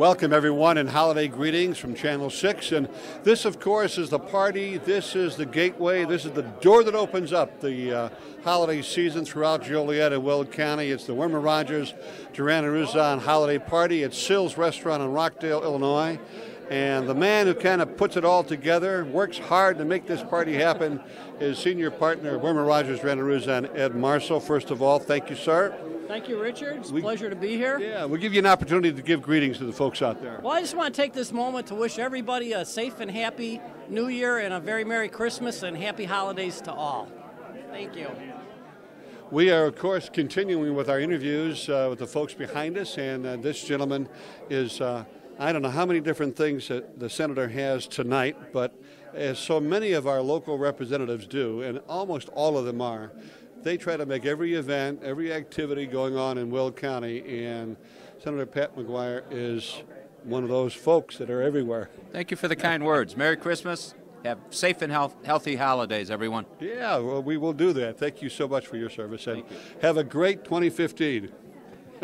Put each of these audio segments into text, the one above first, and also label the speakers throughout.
Speaker 1: Welcome everyone and holiday greetings from Channel 6. And this of course is the party, this is the gateway, this is the door that opens up the holiday season throughout Joliet and Will County. It's the Wermer Rogers, Doran and Ruzon holiday party at Sills Restaurant in Rockdale, Illinois. And the man who kind of puts it all together, works hard to make this party happen, is senior partner Wermer Rogers, Doran and Ruzon, Ed Marshall. First of all, thank you, sir.
Speaker 2: Thank you, Richard. It's a pleasure to be here.
Speaker 1: Yeah, we'll give you an opportunity to give greetings to the folks out there.
Speaker 2: Well, I just want to take this moment to wish everybody a safe and happy New Year and a very Merry Christmas and happy holidays to all. Thank you.
Speaker 1: We are, of course, continuing with our interviews with the folks behind us, and this gentleman is, I don't know how many different things that the senator has tonight, but as so many of our local representatives do, and almost all of them are, they try to make every event, every activity going on in Will County, and Senator Pat McGuire is one of those folks that are everywhere.
Speaker 3: Thank you for the kind words. Merry Christmas. Have safe and healthy holidays, everyone.
Speaker 1: Yeah, well, we will do that. Thank you so much for your service, and have a great 2015.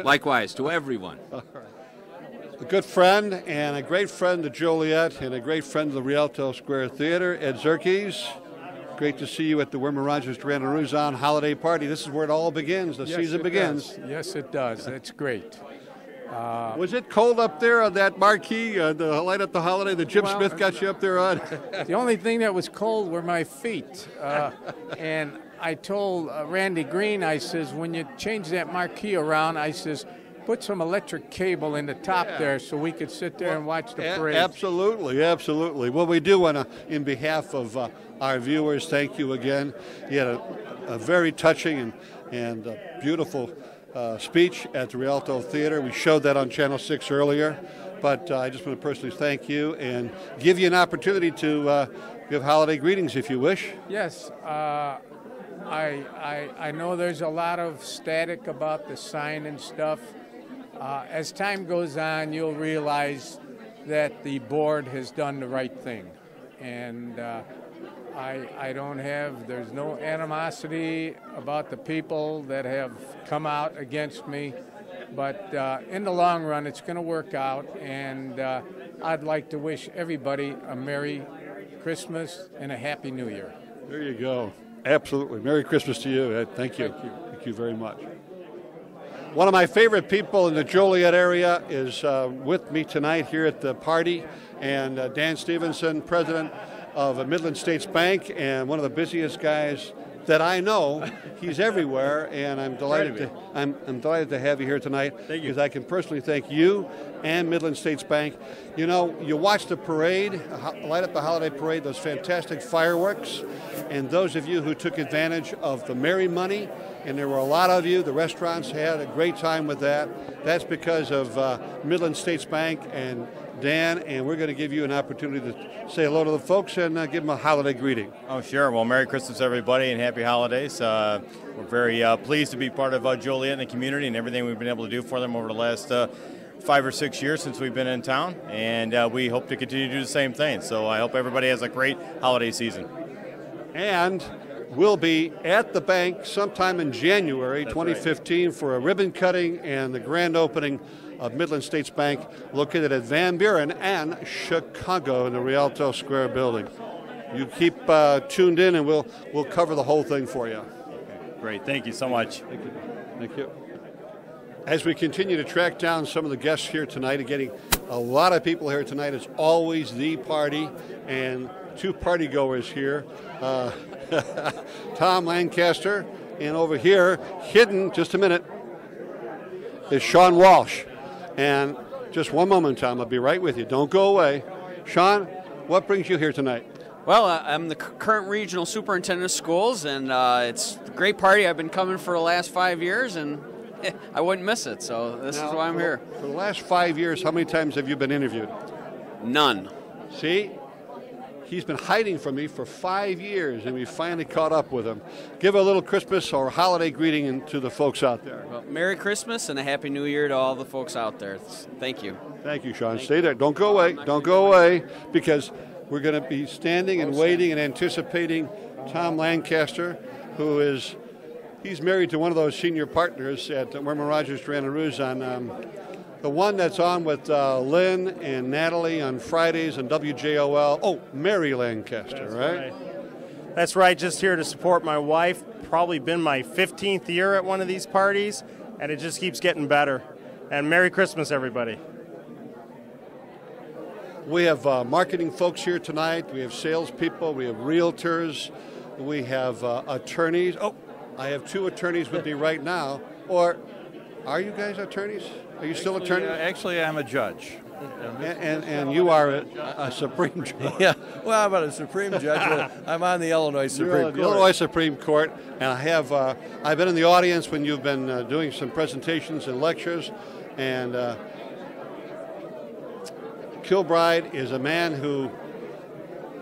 Speaker 3: Likewise, to everyone.
Speaker 1: All right. A good friend and a great friend to Joliet and a great friend to the Rialto Square Theater, Ed Zerkes. Great to see you at the Wermer Rogers, Doran and Ruzon holiday party. This is where it all begins. The season begins.
Speaker 4: Yes, it does. That's great.
Speaker 1: Was it cold up there on that marquee, the light up the holiday that Jim Smith got you up there on?
Speaker 4: The only thing that was cold were my feet. And I told Randy Green, I says, when you change that marquee around, I says, put some electric cable in the top there so we could sit there and watch the parade.
Speaker 1: Absolutely, absolutely. Well, we do want to, in behalf of our viewers, thank you again. You had a very touching and beautiful speech at the Rialto Theater. We showed that on Channel 6 earlier, but I just want to personally thank you and give you an opportunity to give holiday greetings if you wish.
Speaker 4: Yes, I know there's a lot of static about the sign and stuff. As time goes on, you'll realize that the board has done the right thing. And there's no animosity about the people that have come out against me. But in the long run, it's going to work out. And I'd like to wish everybody a Merry Christmas and a Happy New Year.
Speaker 1: There you go. Absolutely. Merry Christmas to you, Ed. Thank you. Thank you very much. One of my favorite people in the Joliet area is with me tonight here at the party, and Dan Stevenson, president of Midland States Bank, and one of the busiest guys that I know. He's everywhere, and I'm delighted to have you here tonight. Thank you. Because I can personally thank you and Midland States Bank. You know, you watch the parade, light up the holiday parade, those fantastic fireworks, and those of you who took advantage of the Merry Money, and there were a lot of you. The restaurants had a great time with that. That's because of Midland States Bank and Dan, and we're going to give you an opportunity to say hello to the folks and give them a holiday greeting.
Speaker 5: Oh, sure. Well, Merry Christmas, everybody, and Happy Holidays. We're very pleased to be part of Joliet and the community and everything we've been able to do for them over the last 5 or 6 years since we've been in town, and we hope to continue to do the same thing. So I hope everybody has a great holiday season.
Speaker 1: And we'll be at the bank sometime in January 2015 for a ribbon cutting and the grand opening of Midland States Bank, located at Van Buren and Chicago in the Rialto Square building. You keep tuned in, and we'll cover the whole thing for you.
Speaker 5: Okay, great. Thank you so much.
Speaker 1: Thank you. Thank you. As we continue to track down some of the guests here tonight, and getting a lot of people here tonight, it's always the party, and two party goers here. Tom Lancaster, and over here, hidden, just a minute, is Sean Walsh. And just one moment, Tom, I'll be right with you. Don't go away. Sean, what brings you here tonight?
Speaker 6: Well, I'm the current regional superintendent of schools, and it's a great party. I've been coming for the last 5 years, and I wouldn't miss it, so this is why I'm here.
Speaker 1: For the last 5 years, how many times have you been interviewed?
Speaker 6: None.
Speaker 1: See? He's been hiding from me for 5 years, and we finally caught up with him. Give a little Christmas or holiday greeting to the folks out there.
Speaker 6: Well, Merry Christmas and a Happy New Year to all the folks out there. Thank you.
Speaker 1: Thank you, Sean. Stay there. Don't go away. Don't go away, because we're going to be standing and waiting and anticipating Tom Lancaster, who he's married to one of those senior partners at Wermer Rogers, Doran and Ruzon, The one that's on with Lynn and Natalie on Fridays on WJOL. Oh, Mary Lancaster, right?
Speaker 7: That's right, just here to support my wife. Probably been my 15th year at one of these parties, and it just keeps getting better. And Merry Christmas, everybody.
Speaker 1: We have marketing folks here tonight. We have salespeople. We have realtors. We have attorneys. Oh, I have two attorneys with me right now. Or are you guys attorneys? Are you still attorneys?
Speaker 8: Actually, I'm a judge.
Speaker 1: And you are a Supreme Judge.
Speaker 8: Yeah, well, I'm not a Supreme Judge. I'm on the Illinois Supreme Court.
Speaker 1: The Illinois Supreme Court, and I have I've been in the audience when you've been doing some presentations and lectures, and Kilbride is a man who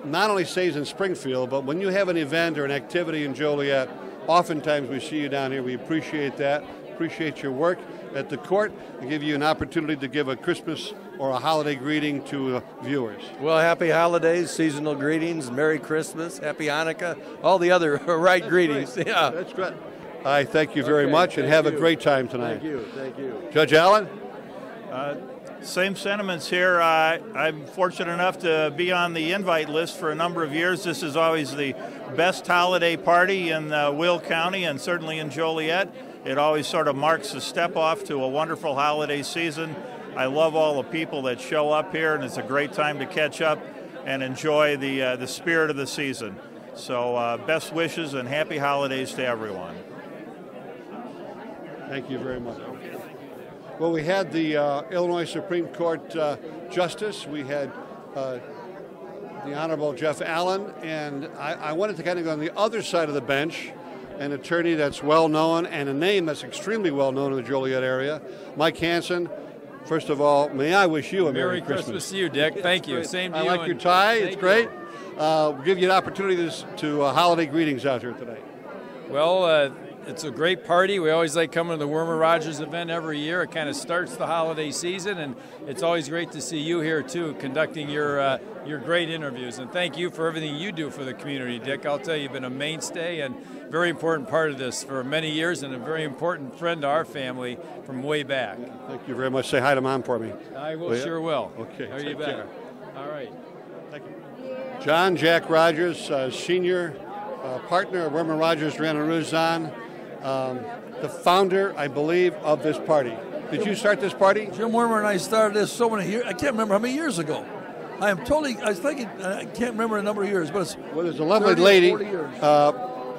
Speaker 1: not only stays in Springfield, but when you have an event or an activity in Joliet, oftentimes we see you down here. We appreciate that, appreciate your work at the court, and give you an opportunity to give a Christmas or a holiday greeting to viewers.
Speaker 8: Well, happy holidays, seasonal greetings, Merry Christmas, Happy Hanukkah, all the other right greetings.
Speaker 1: Great.
Speaker 8: Yeah,
Speaker 1: that's great. I thank you very much, and have a great time tonight.
Speaker 8: Thank you.
Speaker 1: Judge Allen?
Speaker 9: Same sentiments here. I'm fortunate enough to be on the invite list for a number of years. This is always the best holiday party in Will County and certainly in Joliet. It always sort of marks the step off to a wonderful holiday season. I love all the people that show up here, and it's a great time to catch up and enjoy the spirit of the season. So best wishes and happy holidays to everyone.
Speaker 1: Thank you very much. Well, we had the Illinois Supreme Court Justice. We had the Honorable Jeff Allen, and I wanted to kind of go on the other side of the bench, an attorney that's well-known and a name that's extremely well-known in the Joliet area, Mike Hansen. First of all, may I wish you a Merry Christmas
Speaker 10: to you, Dick. Thank you. Same to you.
Speaker 1: I like your tie. It's great. We'll give you an opportunity to holiday greetings out here today.
Speaker 10: Well, it's a great party. We always like coming to the Wermer Rogers event every year. It kind of starts the holiday season, and it's always great to see you here, too, conducting your great interviews. And thank you for everything you do for the community, Dick. I'll tell you, you've been a mainstay and very important part of this for many years, and a very important friend to our family from way back.
Speaker 1: Thank you very much. Say hi to Mom for me.
Speaker 10: I will, sure will.
Speaker 1: Okay.
Speaker 10: Are you better? All right.
Speaker 1: Thank you. John Jack Rogers, senior partner of Wermer Rogers, Doran and Ruzon, the founder, I believe, of this party. Did you start this party?
Speaker 11: Jim Wermer and I started this so many years. I can't remember how many years ago. I was thinking, I can't remember a number of years, but it's
Speaker 1: there's a lovely lady.
Speaker 11: 40 years.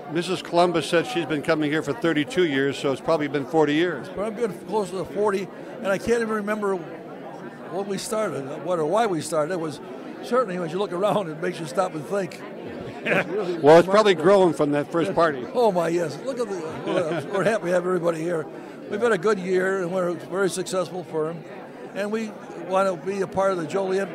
Speaker 1: Mrs. Columbus said she's been coming here for 32 years, so it's probably been 40 years.
Speaker 11: But I've been close to 40, and I can't even remember when we started, what or why we started. It was certainly, when you look around, it makes you stop and think.
Speaker 1: Really well, it's probably grown from that first party.
Speaker 11: Oh, my, yes. Look at we're happy to have everybody here. We've had a good year, and we're a very successful firm, and we want to be a part of the Joliet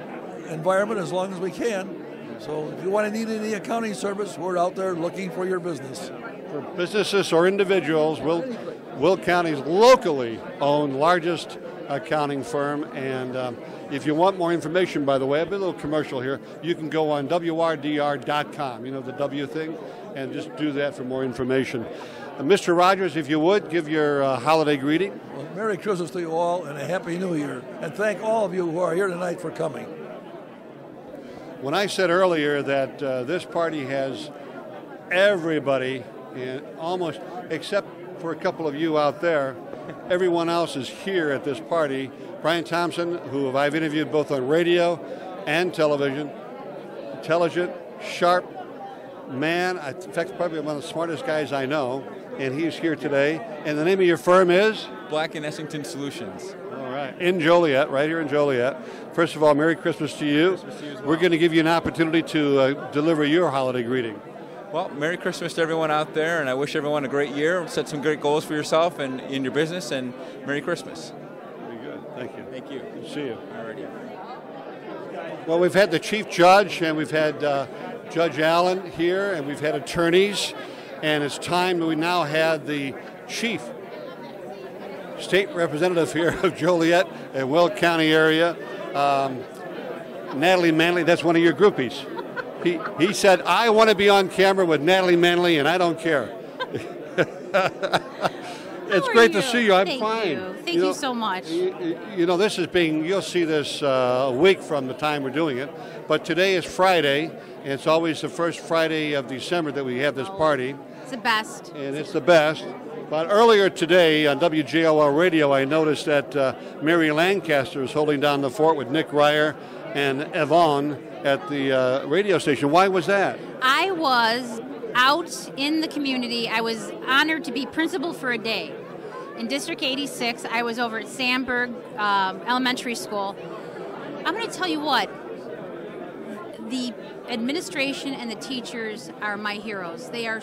Speaker 11: environment as long as we can. So if you want to need any accounting service, we're out there looking for your business.
Speaker 1: For businesses or individuals, Will County's locally owned largest accounting firm. And if you want more information, by the way, I've been a little commercial here, you can go on WRDR.com, you know, the W thing, and just do that for more information. Mr. Rogers, if you would, give your holiday greeting.
Speaker 11: Well, Merry Christmas to you all and a Happy New Year. And thank all of you who are here tonight for coming.
Speaker 1: When I said earlier that this party has everybody, almost except for a couple of you out there, everyone else is here at this party. Brian Thompson, who I've interviewed both on radio and television, intelligent, sharp man. In fact, probably one of the smartest guys I know, and he's here today. And the name of your firm is?
Speaker 12: Black & Essington Solutions.
Speaker 1: All right, in Joliet, right here in Joliet. First of all, Merry Christmas to you.
Speaker 12: Christmas to you as well.
Speaker 1: We're going to give you an opportunity to deliver your holiday greeting.
Speaker 12: Well, Merry Christmas to everyone out there, and I wish everyone a great year. Set some great goals for yourself and in your business, and Merry Christmas.
Speaker 1: Very good. Thank you.
Speaker 12: Thank you.
Speaker 1: Good to see you.
Speaker 12: Alrighty.
Speaker 1: Well, we've had the Chief Judge, and we've had Judge Allen here, and we've had attorneys, and it's time that we now have the Chief State Representative here of Joliet and Will County area, Natalie Manley. That's one of your groupies. He said, I want to be on camera with Natalie Manley, and I don't care. It's great to see you. I'm
Speaker 13: Thank
Speaker 1: fine.
Speaker 13: You. Thank you so much.
Speaker 1: You know, this is being, you'll see this a week from the time we're doing it, but today is Friday, and it's always the first Friday of December that we have this party.
Speaker 13: It's the best.
Speaker 1: And it's the best. But earlier today on WJOL Radio, I noticed that Mary Lancaster is holding down the fort with Nick Ryer and Yvonne at the radio station. Why was that?
Speaker 13: I was out in the community. I was honored to be principal for a day. In District 86, I was over at Sandburg Elementary School. I'm going to tell you what, the administration and the teachers are my heroes. They're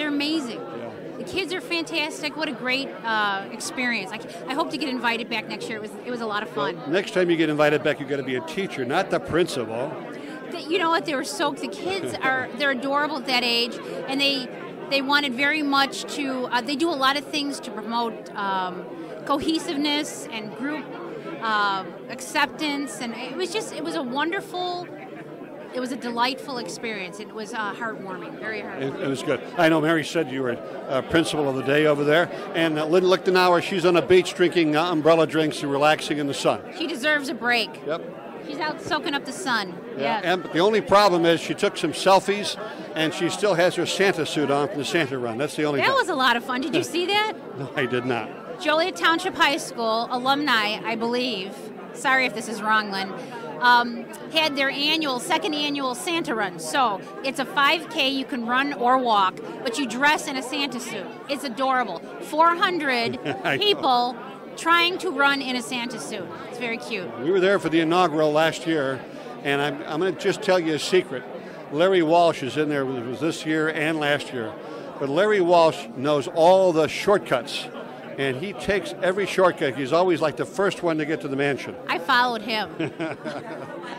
Speaker 13: amazing. Yeah. The kids are fantastic. What a great experience. I hope to get invited back next year. It was a lot of fun.
Speaker 1: Well, next time you get invited back, you've got to be a teacher, not the principal.
Speaker 13: You know what? They were so, the kids they're adorable at that age, and they wanted very much to, they do a lot of things to promote cohesiveness and group acceptance, and it was a wonderful, it was a delightful experience. It was heartwarming, very heartwarming.
Speaker 1: It was good. I know Mary said you were principal of the day over there, and Lynn Lichtenauer, she's on a beach drinking umbrella drinks and relaxing in the sun.
Speaker 13: She deserves a break.
Speaker 1: Yep.
Speaker 13: She's out soaking up the sun.
Speaker 1: Yeah.
Speaker 13: Yes.
Speaker 1: And the only problem is she took some selfies, and she still has her Santa suit on from the Santa run. That's the only thing.
Speaker 13: That was a lot of fun. Did you see that?
Speaker 1: No, I did not.
Speaker 13: Joliet Township High School alumni, I believe, sorry if this is wrong, Lynn, had their second annual Santa run. So it's a 5K, you can run or walk, but you dress in a Santa suit. It's adorable. 400 people trying to run in a Santa suit. It's very cute.
Speaker 1: We were there for the inaugural last year, and I'm going to just tell you a secret. Larry Walsh is in there. It was this year and last year. But Larry Walsh knows all the shortcuts, and he takes every shortcut. He's always like the first one to get to the mansion.
Speaker 13: I followed him.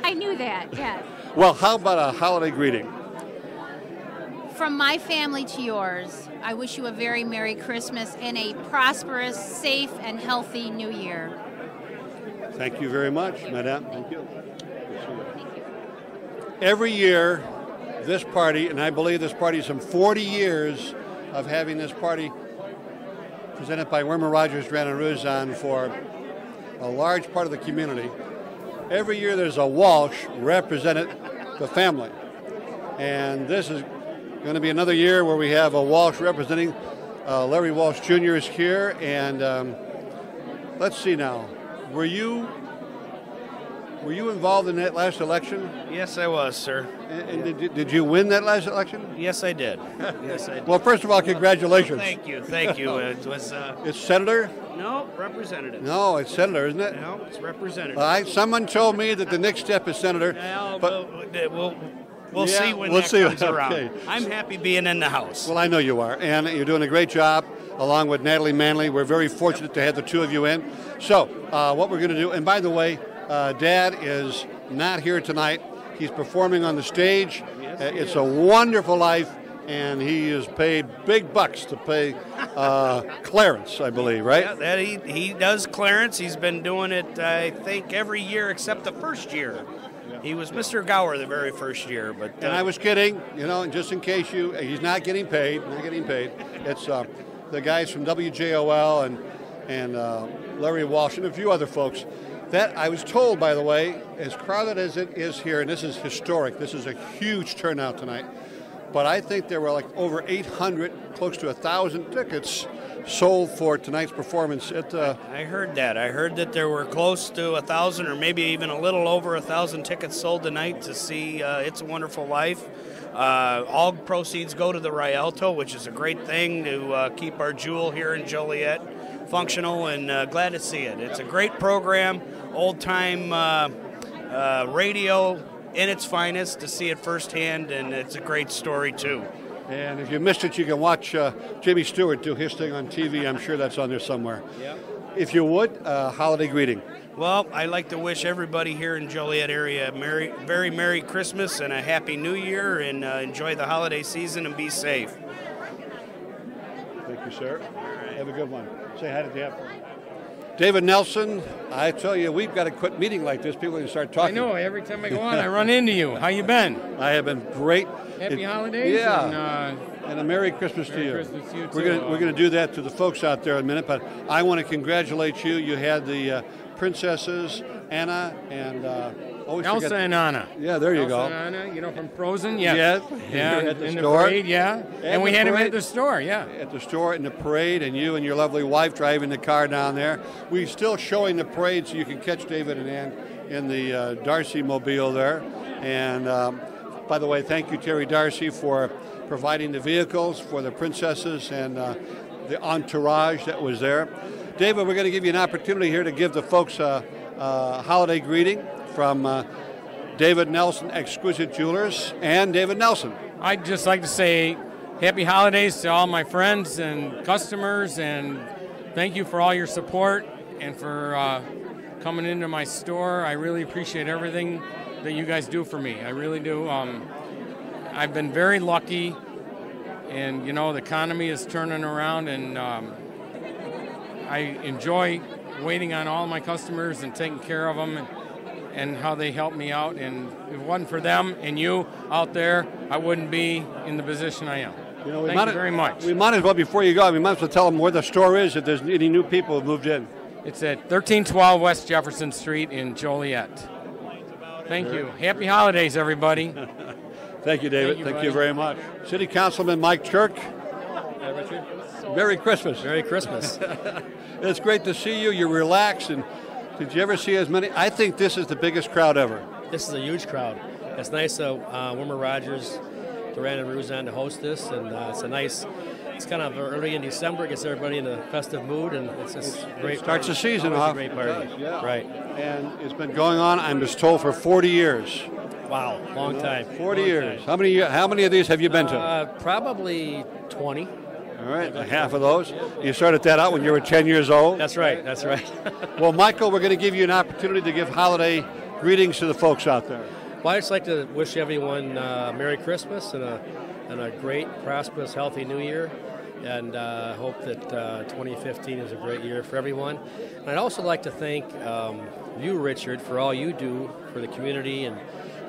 Speaker 13: I knew that, yes.
Speaker 1: Well, how about a holiday greeting?
Speaker 13: From my family to yours, I wish you a very Merry Christmas and a prosperous, safe, and healthy New Year.
Speaker 1: Thank you very much, Madame. Thank you. Every year, this party, and I believe this party is some 40 years of having this party presented by Wermer, Rogers, Doran, and Ruzon for a large part of the community. Every year there's a Walsh representing the family. And this is going to be another year where we have a Walsh representing. Larry Walsh Jr. is here, and let's see now. Were you involved in that last election?
Speaker 14: Yes, I was, sir.
Speaker 1: And did you win that last election?
Speaker 14: Yes, I did. Yes, I did.
Speaker 1: Well, first of all, congratulations.
Speaker 14: Thank you. Thank you. It was.
Speaker 1: It's senator?
Speaker 14: No, representative.
Speaker 1: No, it's senator, isn't it?
Speaker 14: No, it's representative.
Speaker 1: Someone told me that the next step is senator.
Speaker 14: Well,
Speaker 1: but
Speaker 14: we'll see when that comes around. I'm happy being in the House.
Speaker 1: Well, I know you are, and you're doing a great job along with Natalie Manley. We're very fortunate to have the two of you in. So, what we're going to do, and by the way, Dad is not here tonight. He's performing on the stage. It's a wonderful life, and he is paid big bucks to pay Clarence, I believe, right?
Speaker 14: Yeah, that he does Clarence. He's been doing it, I think, every year except the first year. He was Mr. Gower the very first year, but
Speaker 1: and I was kidding, just in case he's not getting paid. It's the guys from WJOL and Larry Walsh and a few other folks. That I was told, by the way, as crowded as it is here, and this is historic. This is a huge turnout tonight. But I think there were like over 800, close to 1,000 tickets sold for tonight's performance.
Speaker 14: I heard that. I heard that there were close to 1,000, or maybe even a little over 1,000 tickets sold tonight to see It's a Wonderful Life. All proceeds go to the Rialto, which is a great thing to keep our jewel here in Joliet functional, and glad to see it. It's a great program, old-time radio in its finest, to see it firsthand, and it's a great story, too.
Speaker 1: And if you missed it, you can watch Jimmy Stewart do his thing on TV. I'm sure that's on there somewhere.
Speaker 14: Yep.
Speaker 1: If you would, holiday greeting.
Speaker 14: Well, I'd like to wish everybody here in Joliet area a very Merry Christmas and a Happy New Year, and enjoy the holiday season and be safe.
Speaker 1: Thank you, sir. Right. Have a good one. Say hi to Dad. David Nelson, I tell you, we've got to quit meeting like this. People can start talking.
Speaker 15: I know. Every time I go on, I run into you. How you been?
Speaker 1: I have been great.
Speaker 15: Happy holidays.
Speaker 1: Yeah.
Speaker 15: And,
Speaker 1: And a Merry Christmas to you.
Speaker 15: Christmas to you,
Speaker 1: We're gonna do that to the folks out there in a minute, but I want to congratulate you. You had the princesses, Anna and
Speaker 15: Elsa and Anna.
Speaker 1: Yeah, there you
Speaker 15: Elsa
Speaker 1: go.
Speaker 15: and Anna, you know, from Frozen. Yeah.
Speaker 1: Yeah.
Speaker 15: Yeah.
Speaker 1: At the
Speaker 15: in
Speaker 1: store.
Speaker 15: the parade. Yeah. And we had them at the store. Yeah.
Speaker 1: At the store, in the parade, and you and your lovely wife driving the car down there. We're still showing the parade, so you can catch David and Ann in the Darcy mobile there. And by the way, thank you, Terry Darcy, for providing the vehicles for the princesses and the entourage that was there. David, we're going to give you an opportunity here to give the folks a holiday greeting from David Nelson, Exquisite Jewelers, and David Nelson.
Speaker 15: I'd just like to say happy holidays to all my friends and customers, and thank you for all your support and for coming into my store. I really appreciate everything that you guys do for me. I really do. I've been very lucky, and you know, the economy is turning around, and I enjoy waiting on all my customers and taking care of them and how they help me out. And if it wasn't for them and you out there, I wouldn't be in the position I am. Thank you very much.
Speaker 1: We might as well, before you go, we might as well tell them where the store is if there's any new people who moved in.
Speaker 15: It's at 1312 West Jefferson Street in Joliet. Thank you. Happy holidays, everybody.
Speaker 1: Thank you, David. Thank you very much. City Councilman Mike Chirk.
Speaker 16: Hi, Richard.
Speaker 1: Merry Christmas.
Speaker 16: Merry Christmas.
Speaker 1: It's great to see you. You're relaxed. And did you ever see as many? I think this is the biggest crowd ever.
Speaker 16: This is a huge crowd. It's nice Wermer Rogers, Doran and Ruzon to host this, and it's kind of early in December. It gets everybody in a festive mood, and it's just great.
Speaker 1: Starts the season
Speaker 16: off.
Speaker 1: off.
Speaker 16: A great party.
Speaker 1: Yeah.
Speaker 16: Right.
Speaker 1: And it's been going on, I'm just told, for 40 years.
Speaker 16: Wow, long time.
Speaker 1: 40
Speaker 16: long
Speaker 1: years.
Speaker 16: Time.
Speaker 1: How many of these have you been to?
Speaker 16: Probably 20.
Speaker 1: All right, half of those. You started that out when you were 10 years old?
Speaker 16: That's right, that's right.
Speaker 1: Well, Michael, we're going to give you an opportunity to give holiday greetings to the folks out there.
Speaker 16: Well, I'd just like to wish everyone Merry Christmas and a great, prosperous, healthy New Year. And hope that 2015 is a great year for everyone. And I'd also like to thank you, Richard, for all you do for the community, and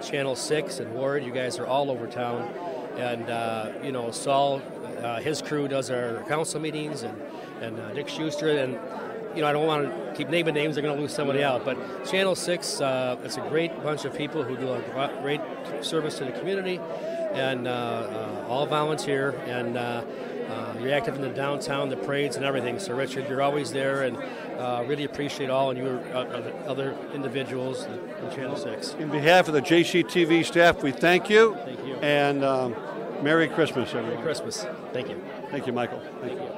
Speaker 16: Channel 6 and Ward. You guys are all over town. And, Saul, his crew does our council meetings, and Dick Schuster. And, I don't want to keep naming names. They're going to lose somebody out. But Channel 6, it's a great bunch of people who do a great service to the community, and all volunteer. And you're active in the downtown, the parades, and everything. So, Richard, you're always there, and really appreciate all and your other individuals in Channel 6.
Speaker 1: In behalf of the JCTV staff, we thank you.
Speaker 16: Thank you.
Speaker 1: And Merry Christmas, everyone.
Speaker 16: Merry Christmas. Thank you.
Speaker 1: Thank you, Michael. Thank you.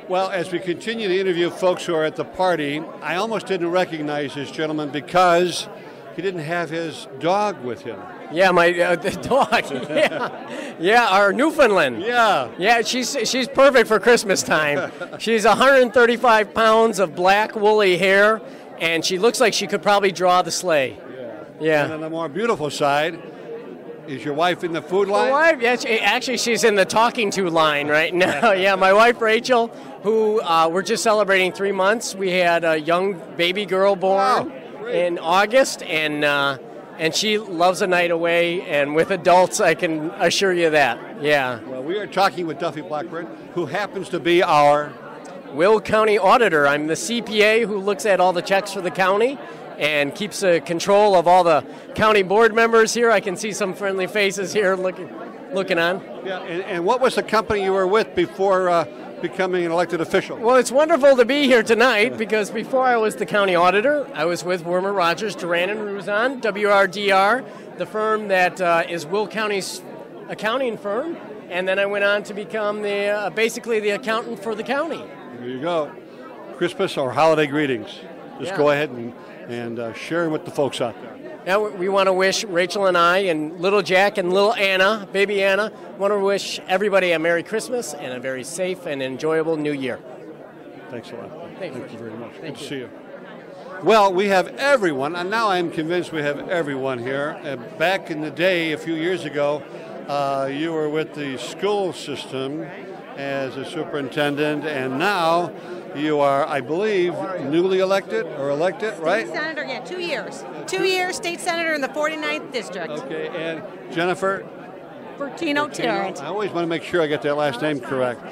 Speaker 1: Well, as we continue to interview folks who are at the party, I almost didn't recognize this gentleman because he didn't have his dog with him.
Speaker 17: Yeah, my the dog. Yeah, our Newfoundland.
Speaker 1: Yeah,
Speaker 17: she's perfect for Christmas time. She's 135 pounds of black woolly hair, and she looks like she could probably draw the sleigh. Yeah.
Speaker 1: And on the more beautiful side, is your wife in the food line?
Speaker 17: My wife, yeah, she's in the talking to line right now. Yeah, my wife Rachel, who we're just celebrating 3 months. We had a young baby girl born in August, and she loves a night away, and with adults, I can assure you that. Yeah.
Speaker 1: Well, we are talking with Duffy Blackburn, who happens to be our
Speaker 17: Will County Auditor. I'm the CPA who looks at all the checks for the county and keeps control of all the county board members here. I can see some friendly faces here looking on.
Speaker 1: Yeah, and what was the company you were with before becoming an elected official?
Speaker 17: Well, it's wonderful to be here tonight because before I was the county auditor, I was with Wermer Rogers, Doran and Ruzon, WRDR, the firm that is Will County's accounting firm, and then I went on to become basically the accountant for the county.
Speaker 1: There you go. Christmas or holiday greetings. Just
Speaker 17: Yeah.
Speaker 1: go ahead and share with the folks out there.
Speaker 17: Now we want to wish Rachel and I and little Jack and little Anna, baby Anna, want to wish everybody a Merry Christmas and a very safe and enjoyable New Year.
Speaker 1: Thanks a lot.
Speaker 17: Thank
Speaker 1: you very much.
Speaker 17: Thank
Speaker 1: Good to see you. Well, we have everyone, and now I'm convinced we have everyone here. Back in the day, a few years ago, you were with the school system as a superintendent, and now you are, I believe, newly elected or elected, right?
Speaker 18: State Senator, yeah, 2 years. 2 years, State Senator in the 49th District.
Speaker 1: Okay, and Jennifer,
Speaker 18: Bertino Tarrant.
Speaker 1: I always want to make sure I get that last name correct.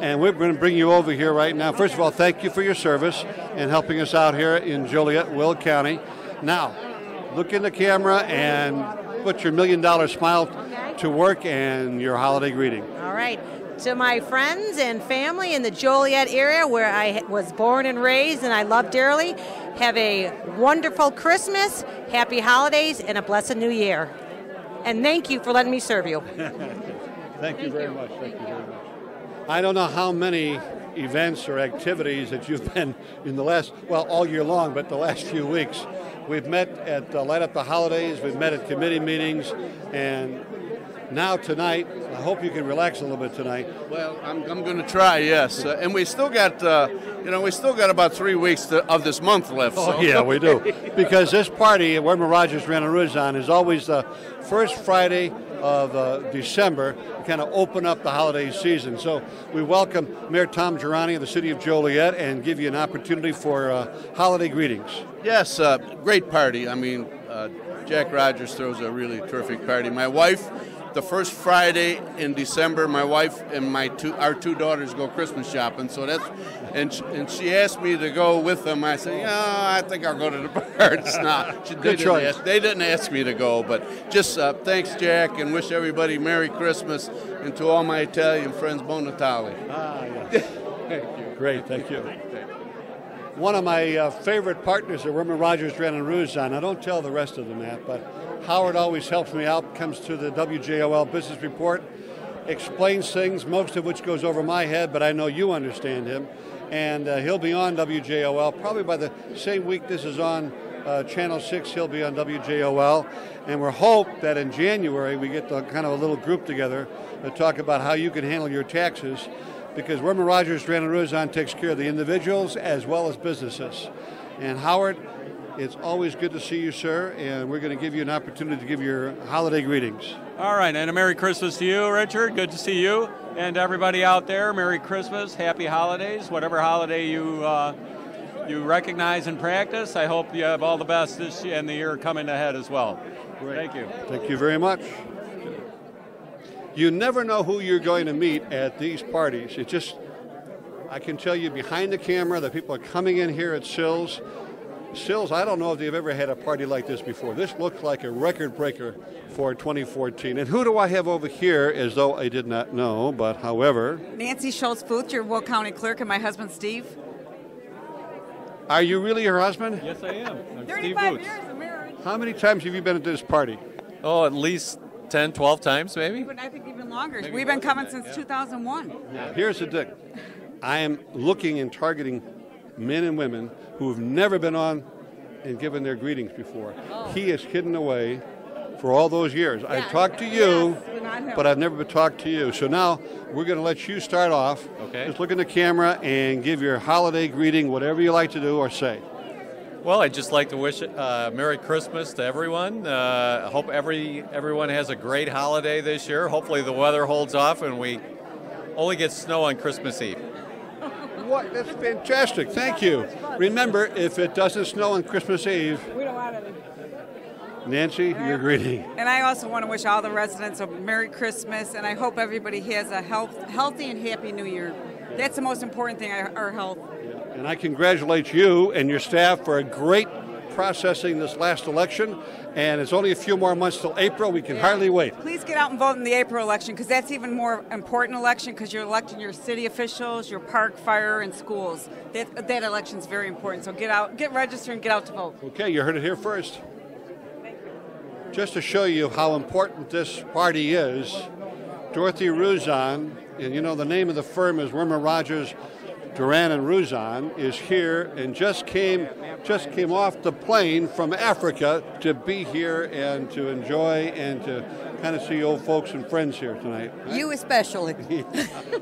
Speaker 1: And we're going to bring you over here right now. First of all, thank you for your service and helping us out here in Joliet, Will County. Now, look in the camera and put your $1 million smile to work and your holiday greeting.
Speaker 18: All right. To my friends and family in the Joliet area where I was born and raised and I love dearly, have a wonderful Christmas, happy holidays, and a blessed new year. And thank you for letting me serve you.
Speaker 1: Thank you very much. Thank you very much. I don't know how many events or activities that you've been in the last, well, all year long, but the last few weeks. We've met at Light Up the Holidays, we've met at committee meetings, and now tonight, I hope you can relax a little bit tonight.
Speaker 19: Well, I'm going to try, yes. And we still got, we still got about 3 weeks of this month left.
Speaker 1: Oh,
Speaker 19: so.
Speaker 1: yeah, we do. Because this party at Wermer Rogers Ran and Ruzon is always the first Friday of December to kind of open up the holiday season. So we welcome Mayor Tom Girani of the city of Joliet and give you an opportunity for holiday greetings.
Speaker 19: Yes, great party. I mean, Jack Rogers throws a really terrific party. My wife, the first Friday in December, my wife and our two daughters go Christmas shopping. So that's, and she asked me to go with them. I said, I think I'll go to the bar. It's not.
Speaker 1: Good choice.
Speaker 19: They didn't ask me to go, but just thanks, Jack, and wish everybody Merry Christmas, and to all my Italian friends, Buon Natale.
Speaker 1: Yes. Thank you. Great, thank you. One of my favorite partners at Wermer Rogers Ran and Ruzon, I don't tell the rest of them that, but Howard always helps me out, comes to the WJOL Business Report, explains things, most of which goes over my head, but I know you understand him. And he'll be on WJOL probably by the same week this is on Channel 6, he'll be on WJOL. And we're hope that in January we get kind of a little group together to talk about how you can handle your taxes, because Wermer Rogers Ran and Ruzon takes care of the individuals as well as businesses. And Howard, it's always good to see you, sir, and we're going to give you an opportunity to give your holiday greetings.
Speaker 20: All right, and a Merry Christmas to you, Richard. Good to see you. And everybody out there, Merry Christmas, Happy Holidays, whatever holiday you recognize and practice. I hope you have all the best this year and the year coming ahead as well.
Speaker 1: Great.
Speaker 20: Thank you.
Speaker 1: Thank you very much. You never know who you're going to meet at these parties. It just, I can tell you behind the camera that people are coming in here at Sills. Sills, I don't know if they've ever had a party like this before. This looks like a record breaker for 2014. And who do I have over here, as though I did not know, but however.
Speaker 21: Nancy Schultz-Booth, your Will County Clerk, and my husband, Steve.
Speaker 1: Are you really her husband?
Speaker 20: Yes, I am. I'm
Speaker 21: 35 years of marriage.
Speaker 1: How many times have you been at this party?
Speaker 22: Oh, at least 10, 12 times, maybe.
Speaker 21: I think even longer. We've been coming since 2001.
Speaker 1: Here's the thing. I am looking and targeting men and women who have never been on and given their greetings before.
Speaker 21: Oh.
Speaker 1: He is hidden away for all those years. I've talked to you, but I've never talked to you. So now we're going to let you start off.
Speaker 22: Okay.
Speaker 1: Just look in the camera and give your holiday greeting, whatever you like to do or say.
Speaker 22: Well, I'd just like to wish Merry Christmas to everyone. I hope everyone has a great holiday this year. Hopefully the weather holds off and we only get snow on Christmas Eve.
Speaker 1: What? That's fantastic. Thank you. Remember, if it doesn't snow on Christmas Eve,
Speaker 21: We don't want any.
Speaker 1: Nancy, your greeting.
Speaker 21: And I also want to wish all the residents a Merry Christmas, and I hope everybody has a healthy and happy New Year. That's the most important thing, our health.
Speaker 1: And I congratulate you and your staff for a great processing this last election. And it's only a few more months till April. We can hardly wait.
Speaker 21: Please get out and vote in the April election, because that's even more important election, because you're electing your city officials, your park, fire, and schools. That election is very important. So get out, get registered, and get out to vote.
Speaker 1: Okay, you heard it here first. Just to show you how important this party is, Dorothy Ruzon, and you know the name of the firm is Wermer Rogers, Doran and Ruzon, is here and just came off the plane from Africa to be here and to enjoy and to kind of see old folks and friends here tonight.
Speaker 23: You especially.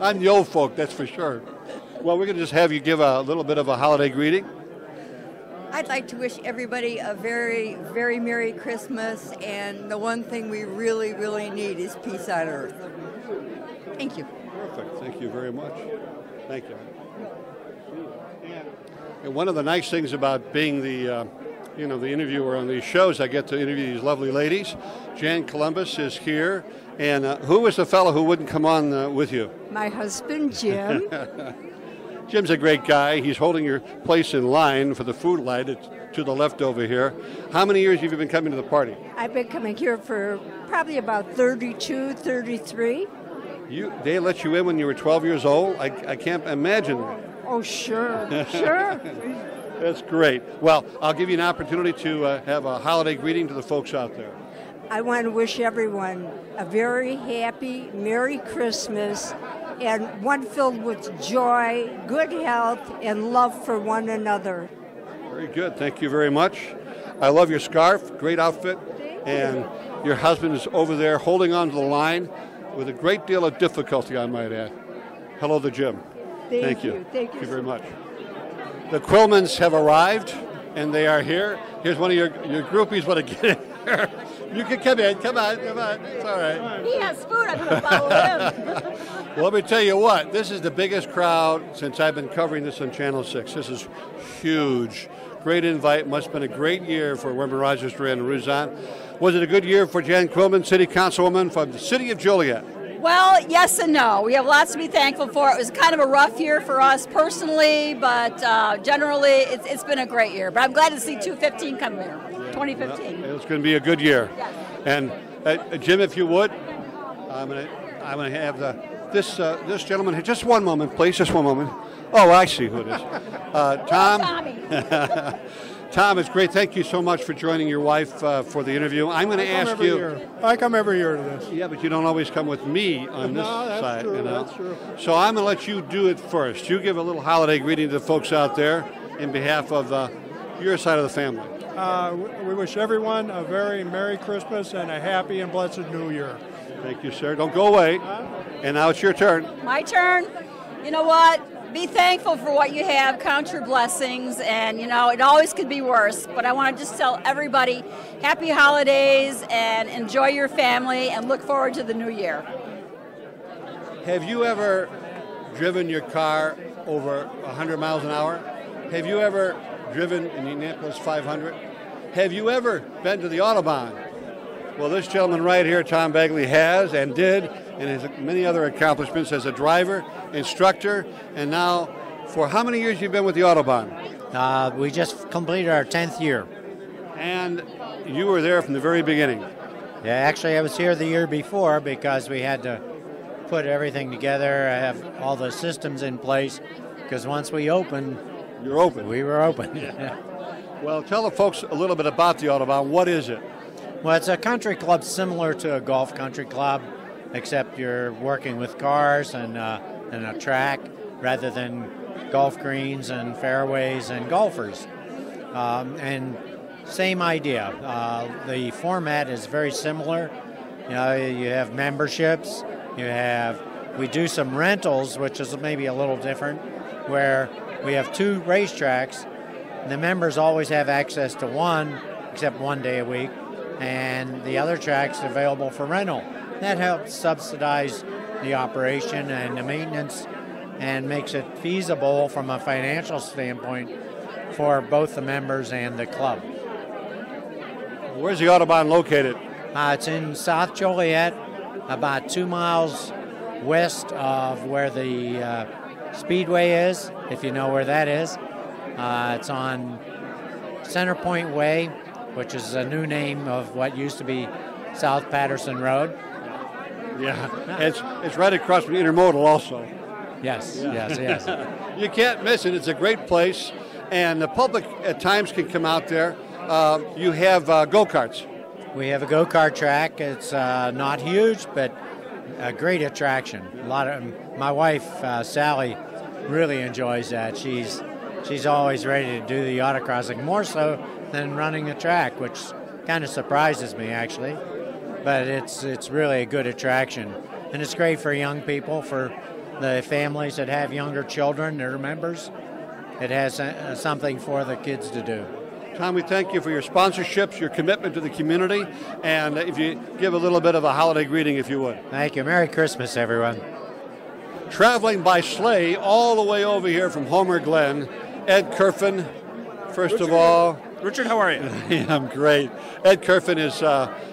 Speaker 1: I'm the old folk, that's for sure. Well, we're going to just have you give a little bit of a holiday greeting.
Speaker 23: I'd like to wish everybody a very, very Merry Christmas, and the one thing we really, really need is peace on earth. Thank you.
Speaker 1: Perfect. Thank you very much. Thank you. And one of the nice things about being the interviewer on these shows, I get to interview these lovely ladies. Jan Columbus is here, And who was the fellow who wouldn't come on with you?
Speaker 2: My husband, Jim.
Speaker 1: Jim's a great guy. He's holding your place in line for the food line. It's to the left over here. How many years have you been coming to the party?
Speaker 2: I've been coming here for probably about 32, 33.
Speaker 1: They let you in when you were 12 years old? I can't imagine that.
Speaker 2: Oh, sure, sure.
Speaker 1: That's great. Well, I'll give you an opportunity to have a holiday greeting to the folks out there.
Speaker 2: I want to wish everyone a very happy, Merry Christmas, and one filled with joy, good health, and love for one another.
Speaker 1: Very good. Thank you very much. I love your scarf. Great outfit. And your husband is over there holding on to the line with a great deal of difficulty, I might add. Hello to Jim.
Speaker 2: Thank you.
Speaker 1: Thank you very much. The Quillmans have arrived, and they are here. Here's one of your groupies want to get in here. You can come in. Come on. It's all right.
Speaker 2: He has food. I'm going to follow him.
Speaker 1: Well, let me tell you what. This is the biggest crowd since I've been covering this on Channel 6. This is huge. Great invite. Must have been a great year for Wermer, Rogers, Doran, and Ruzon. Was it a good year for Jan Quillman, City Councilwoman from the City of Joliet?
Speaker 3: Well, yes and no. We have lots to be thankful for. It was kind of a rough year for us personally, but generally it's been a great year. But I'm glad to see 2015 come here, 2015.
Speaker 1: It's going to be a good year.
Speaker 3: Yes.
Speaker 1: And Jim, if you would, I'm going to have this gentleman here. Just one moment, please. Just one moment. Oh, I see who it is. Tom. Tom, it's great. Thank you so much for joining your wife for the interview. I'm going to ask you.
Speaker 4: I come every year to this.
Speaker 1: Yeah, but you don't always come with me on this side.
Speaker 4: True,
Speaker 1: you know?
Speaker 4: that's true.
Speaker 1: So I'm going to let you do it first. You give a little holiday greeting to the folks out there in behalf of your side of the family.
Speaker 4: We wish everyone a very Merry Christmas and a happy and blessed New Year.
Speaker 1: Thank you, sir. Don't go away. And now it's your turn.
Speaker 3: My turn. You know what? Be thankful for what you have, count your blessings, and it always could be worse. But I want to just tell everybody happy holidays and enjoy your family and look forward to the new year.
Speaker 1: Have you ever driven your car over 100 miles an hour? Have you ever driven in Indianapolis 500? Have you ever been to the Autobahn? Well, this gentleman right here, Tom Bagley, has and did, and has many other accomplishments as a driver, instructor, and now, for how many years have you been with the Autobahn?
Speaker 24: We just completed our 10th year.
Speaker 1: And you were there from the very beginning.
Speaker 24: Yeah, actually I was here the year before because we had to put everything together, have all the systems in place, because once we opened,
Speaker 1: you're open.
Speaker 24: We were open.
Speaker 1: Well, tell the folks a little bit about the Autobahn. What is it?
Speaker 24: Well, it's a country club similar to a golf country club, except you're working with cars and a track rather than golf greens and fairways and golfers. And same idea. The format is very similar. You have memberships. We do some rentals, which is maybe a little different, where we have 2 racetracks. The members always have access to one, except one day a week, and the other track's available for rental. That helps subsidize the operation and the maintenance and makes it feasible from a financial standpoint for both the members and the club.
Speaker 1: Where's the Autobahn located?
Speaker 24: It's in South Joliet, about 2 miles west of where the Speedway is, if you know where that is. It's on Center Point Way, which is a new name of what used to be South Patterson Road.
Speaker 1: Yeah, it's right across from Intermodal also.
Speaker 24: Yes.
Speaker 1: You can't miss it. It's a great place, and the public at times can come out there. You have go-karts.
Speaker 24: We have a go-kart track. It's not huge, but a great attraction. My wife, Sally, really enjoys that. She's always ready to do the autocrossing, more so than running the track, which kind of surprises me, actually. But it's really a good attraction. And it's great for young people, for the families that have younger children, their members. It has something for the kids to do.
Speaker 1: Tom, we thank you for your sponsorships, your commitment to the community, and if you give a little bit of a holiday greeting, if you would.
Speaker 24: Thank you. Merry Christmas, everyone.
Speaker 1: Traveling by sleigh all the way over here from Homer Glen, Ed Kerfin. First of all,
Speaker 5: Richard, how are you?
Speaker 1: I'm great. Ed Kerfin is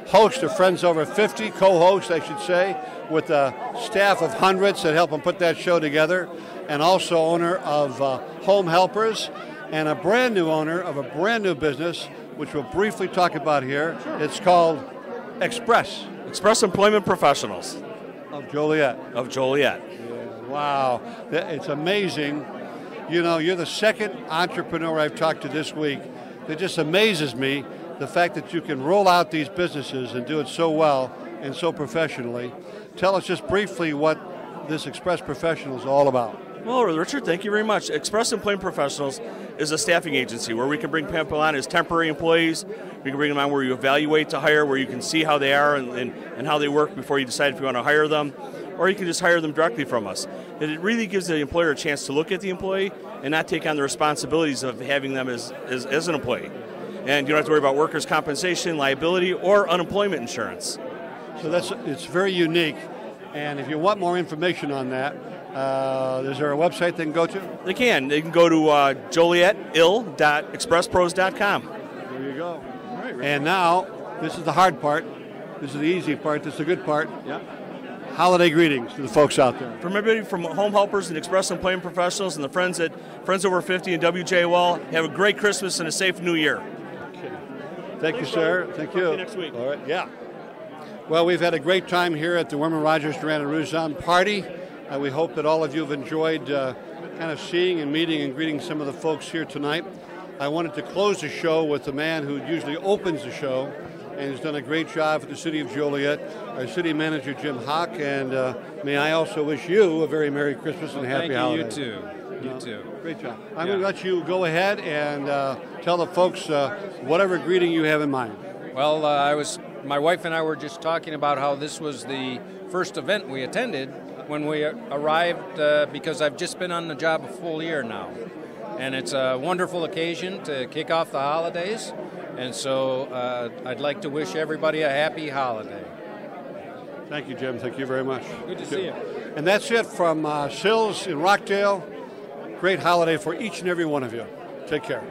Speaker 1: host of Friends Over 50, co-host, I should say, with a staff of hundreds that help him put that show together, and also owner of Home Helpers, and a brand new owner of a brand new business, which we'll briefly talk about here. Sure. It's called Express
Speaker 5: Employment Professionals.
Speaker 1: Of Joliet.
Speaker 5: Of Joliet.
Speaker 1: Yeah, wow. It's amazing. You know, you're the second entrepreneur I've talked to this week. It just amazes me, the fact that you can roll out these businesses and do it so well and so professionally. Tell us just briefly what this Express Professional is all about.
Speaker 5: Well, Richard, thank you very much. Express Employment Professionals is a staffing agency where we can bring people on as temporary employees. We can bring them on where you evaluate to hire, where you can see how they are and how they work before you decide if you want to hire them. Or you can just hire them directly from us. And it really gives the employer a chance to look at the employee and not take on the responsibilities of having them as an employee. And you don't have to worry about workers' compensation, liability, or unemployment insurance.
Speaker 1: So it's very unique. And if you want more information on that, is there a website they can go to?
Speaker 5: They can. They can go to jolietill.expresspros.com.
Speaker 1: There you go. All right, and now, this is the hard part. This is the easy part. This is the good part.
Speaker 5: Yeah.
Speaker 1: Holiday greetings to the folks out there.
Speaker 5: From everybody from Home Helpers and Express Employment Professionals and the friends at Friends Over 50 and WJWL, have a great Christmas and a safe New Year.
Speaker 1: Okay. Thank you, sir. Thank you.
Speaker 5: See you next week.
Speaker 1: All right. Yeah. Well, we've had a great time here at the Wermer, Rogers, Doran, and Ruzon party. We hope that all of you have enjoyed kind of seeing and meeting and greeting some of the folks here tonight. I wanted to close the show with the man who usually opens the show and has done a great job for the city of Joliet, our city manager, Jim Hawk. And may I also wish you a very Merry Christmas and Happy Holidays.
Speaker 10: Thank you, you too. You too.
Speaker 1: Great job. I'm going to let you go ahead and tell the folks whatever greeting you have in mind.
Speaker 10: Well, my wife and I were just talking about how this was the first event we attended when we arrived, because I've just been on the job a full year now. And it's a wonderful occasion to kick off the holidays. And so I'd like to wish everybody a happy holiday.
Speaker 1: Thank you, Jim. Thank you very much.
Speaker 10: Good to see you.
Speaker 1: And that's it from Sills in Rockdale. Great holiday for each and every one of you. Take care.